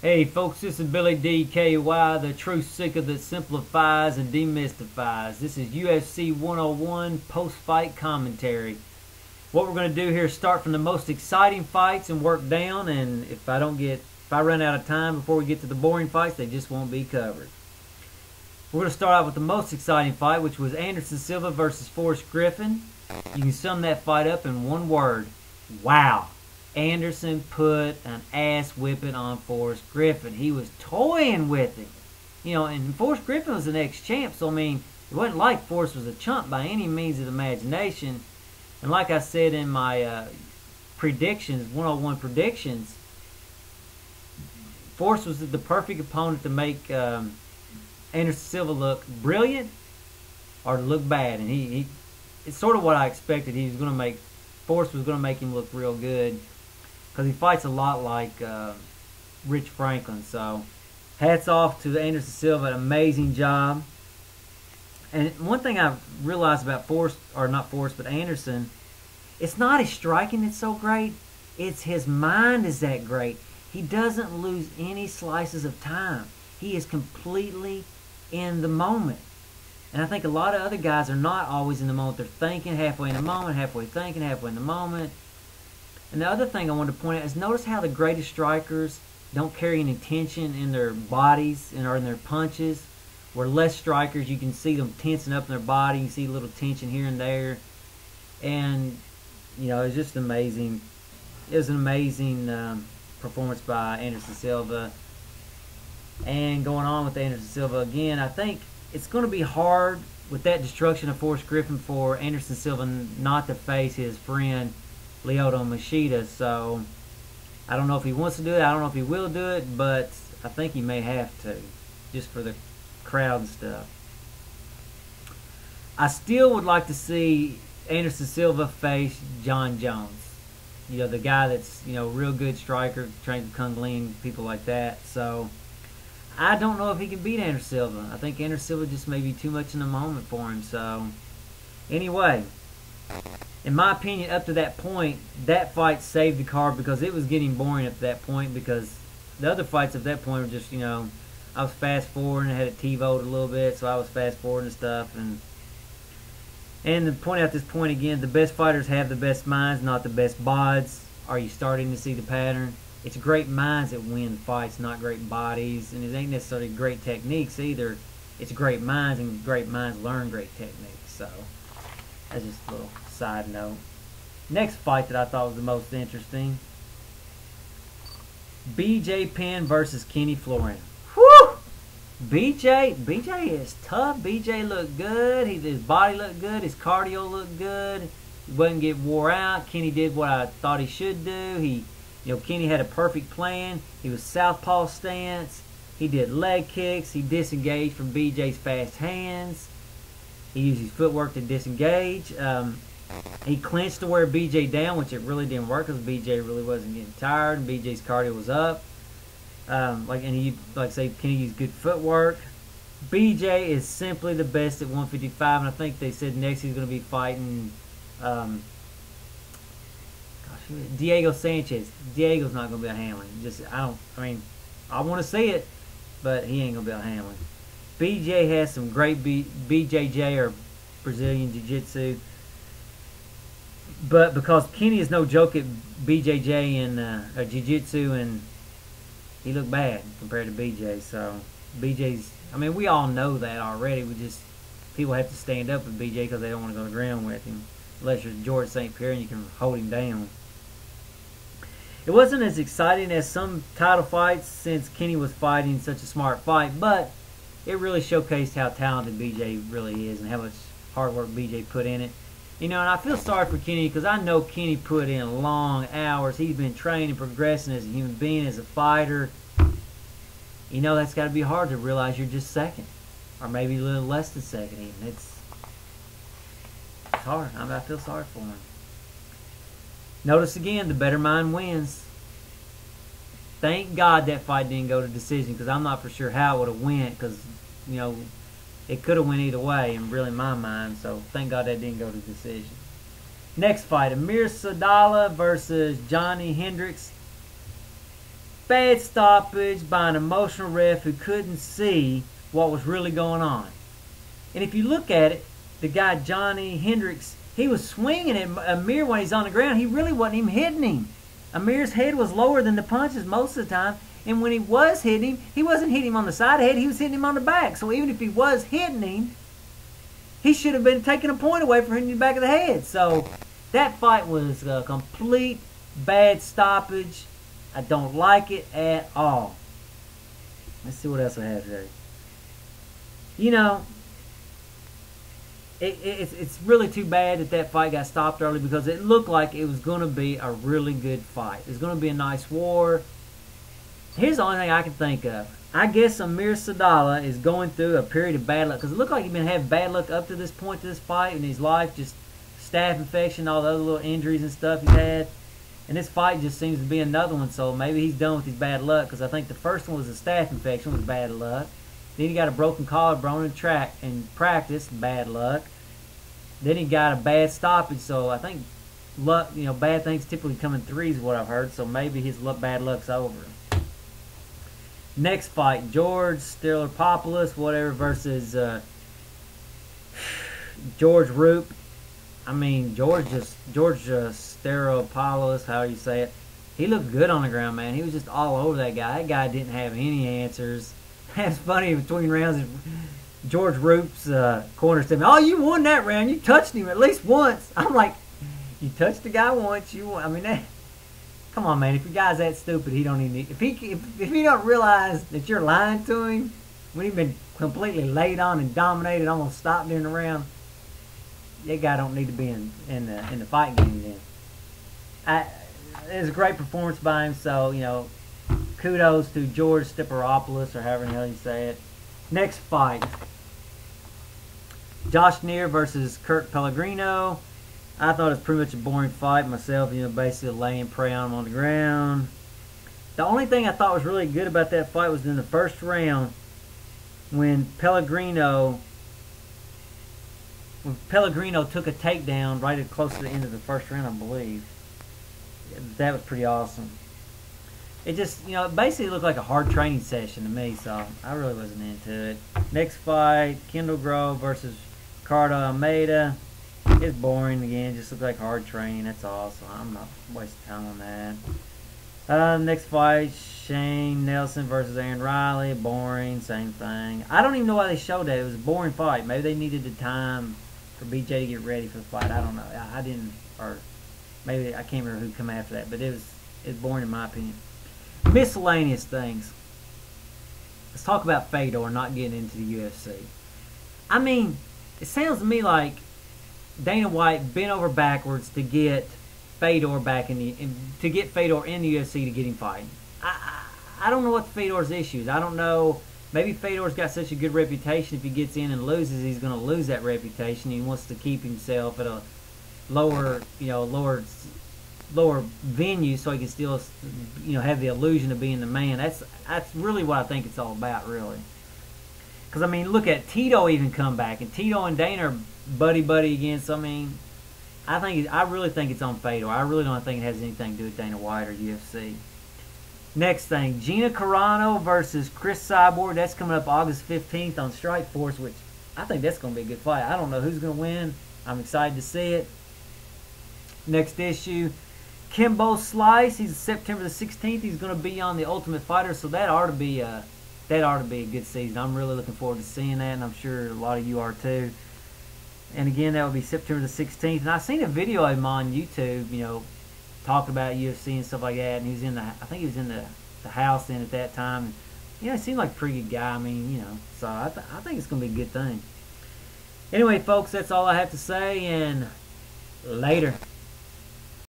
Hey folks, this is Billy DKY, the truth seeker that simplifies and demystifies. This is UFC 101 post-fight commentary. What we're going to do here is start from the most exciting fights and work down, and if I run out of time before we get to the boring fights, they just won't be covered. We're going to start out with the most exciting fight, which was Anderson Silva versus Forrest Griffin. You can sum that fight up in one word: wow. Anderson put an ass whipping on Forrest Griffin. He was toying with him. And Forrest Griffin was an ex-champ, so I mean, it wasn't like Forrest was a chump by any means of the imagination. And like I said in my predictions, 101 predictions, Forrest was the perfect opponent to make Anderson Silva look brilliant or to look bad. And it's sort of what I expected. Forrest was going to make him look real good, because he fights a lot like Rich Franklin. So hats off to Anderson Silva, an amazing job. And one thing I've realized about Anderson, it's not his striking that's so great, it's his mind is that great. He doesn't lose any slices of time. He is completely in the moment. And I think a lot of other guys are not always in the moment. They're thinking halfway in the moment, halfway thinking, halfway in the moment. And the other thing I wanted to point out is notice how the greatest strikers don't carry any tension in their bodies or in their punches. Where less strikers, you can see them tensing up in their body. You can see a little tension here and there. And, it's just amazing. It was an amazing performance by Anderson Silva. And going on with Anderson Silva again, I think it's going to be hard with that destruction of Forrest Griffin for Anderson Silva not to face his friend Lyoto Machida. So I don't know if he wants to do it. I don't know if he will do it, but I think he may have to, just for the crowd and stuff. I still would like to see Anderson Silva face John Jones. The guy that's, real good striker, trained with Kung Ling, people like that. So I don't know if he can beat Anderson Silva. I think Anderson Silva just may be too much in the moment for him. So anyway, in my opinion, up to that point, that fight saved the card, because it was getting boring up to that point, because the other fights at that point were just, I was fast forwarding, I had it TiVo'd a little bit, so I was fast forwarding and stuff. And to point out this point again, the best fighters have the best minds, not the best bods. Are you starting to see the pattern? It's great minds that win fights, not great bodies. And it ain't necessarily great techniques either. It's great minds, and great minds learn great techniques. So that's just a little side note. Next fight that I thought was the most interesting: BJ Penn versus Kenny Florian. Whew! BJ is tough. BJ looked good. His body looked good. His cardio looked good. He wouldn't get wore out. Kenny did what I thought he should do. Kenny had a perfect plan. He was southpaw stance. He did leg kicks. He disengaged from BJ's fast hands. He used his footwork to disengage. He clinched to wear BJ down, which it really didn't work, because BJ really wasn't getting tired, and BJ's cardio was up. Kenny used good footwork. BJ is simply the best at 155, and I think they said next he's going to be fighting Diego Sanchez. Diego's not going to be able to handle him. I want to see it, but he ain't going to be able to handle him. BJ has some great BJJ, or Brazilian Jiu-Jitsu, but because Kenny is no joke at BJJ and Jiu-Jitsu, and he looked bad compared to BJ. So BJ's, we all know that already. People have to stand up with BJ because they don't want to go to the ground with him, unless you're George St. Pierre and you can hold him down. It wasn't as exciting as some title fights, since Kenny was fighting such a smart fight, but it really showcased how talented BJ really is and how much hard work BJ put in it. And I feel sorry for Kenny, because I know Kenny put in long hours. He's been training, progressing as a human being, as a fighter. That's got to be hard to realize you're just second, or maybe a little less than second even. It's hard. I feel sorry for him. Notice again, the better mind wins. Thank God that fight didn't go to decision, because I'm not for sure how it would have went, because, it could have went either way, in really my mind. So thank God that didn't go to decision. Next fight, Amir Sadallah versus Johnny Hendricks. bad stoppage by an emotional ref who couldn't see what was really going on. And if you look at it, the guy Johnny Hendricks, he was swinging at Amir when he's on the ground. He really wasn't even hitting him. Amir's head was lower than the punches most of the time. And when he was hitting him, he wasn't hitting him on the side of the head. He was hitting him on the back. So even if he was hitting him, he should have been taking a point away from hitting the back of the head. So that fight was a complete bad stoppage. I don't like it at all. Let's see what else I have today. You know, it's really too bad that fight got stopped early because it looked like it was going to be a really good fight. It was going to be a nice war. Here's the only thing I can think of. I guess Amir Sadala is going through a period of bad luck because it looked like he'd been having bad luck up to this point to this fight in his life, just staph infection, all the other little injuries and stuff he's had. And this fight just seems to be another one, so maybe he's done with his bad luck because I think the first one was a staph infection, was bad luck. Then he got a broken collarbone in practice, bad luck. Then he got a bad stoppage, so I think luck, bad things typically come in threes is what I've heard, so maybe his bad luck's over. Next fight, George Stilopoulos, whatever, versus George Roop. I mean, George Stilopoulos, however you say it. He looked good on the ground, man. He was just all over that guy. That guy didn't have any answers. That's funny, between rounds, George Roop's corner said, "Oh, you won that round. You touched him at least once." I'm like, you touched the guy once, you won. I mean, come on, man. If your guy's that stupid, he don't even need. If he don't realize that you're lying to him when he's been completely laid on and dominated, almost stopped during the round, that guy don't need to be in the fight game then. It was a great performance by him, so kudos to George Stilopoulos, or however the hell you say it. Next fight, Josh Neer versus Kurt Pellegrino. I thought it was pretty much a boring fight myself, basically laying prey on him on the ground. The only thing I thought was really good about that fight was in the first round when Pellegrino took a takedown right at close to the end of the first round, I believe. That was pretty awesome. It just, it basically looked like a hard training session to me, so I really wasn't into it. Next fight, Kendall Grove versus Ricardo Almeida. It's boring again, just looked like hard training, that's all, so I'm not wasting time on that. Next fight, Shane Nelson versus Aaron Riley. Boring, same thing. I don't even know why they showed that. It was a boring fight. Maybe they needed the time for BJ to get ready for the fight. I don't know. I didn't, or maybe I can't remember who come after that, but it's boring in my opinion. Miscellaneous things. Let's talk about Fedor not getting into the UFC. I mean, it sounds to me like Dana White bent over backwards to get Fedor back in the UFC to get him fighting. I don't know what Fedor's issues. I don't know. Maybe Fedor's got such a good reputation. If he gets in and loses, he's going to lose that reputation. He wants to keep himself at a lower venue so he can still, have the illusion of being the man. That's really what I think it's all about, really. Because I mean, look at Tito even come back, and Tito and Dana are buddy again. So I mean, I really think it's on Fedor. I really don't think it has anything to do with Dana White or UFC. Next thing, Gina Carano versus Chris Cyborg. That's coming up August 15th on Strikeforce, which I think that's going to be a good fight. I don't know who's going to win. I'm excited to see it. Next issue, Kimbo Slice. He's September the 16th. He's going to be on the Ultimate Fighter, so that ought to be a good season. I'm really looking forward to seeing that, and I'm sure a lot of you are too. And again, that will be September the 16th. And I've seen a video of him on YouTube, talking about UFC and stuff like that. And he was I think he was in the house then at that time. And, he seemed like a pretty good guy. I mean, so I think it's going to be a good thing. Anyway, folks, that's all I have to say, and later.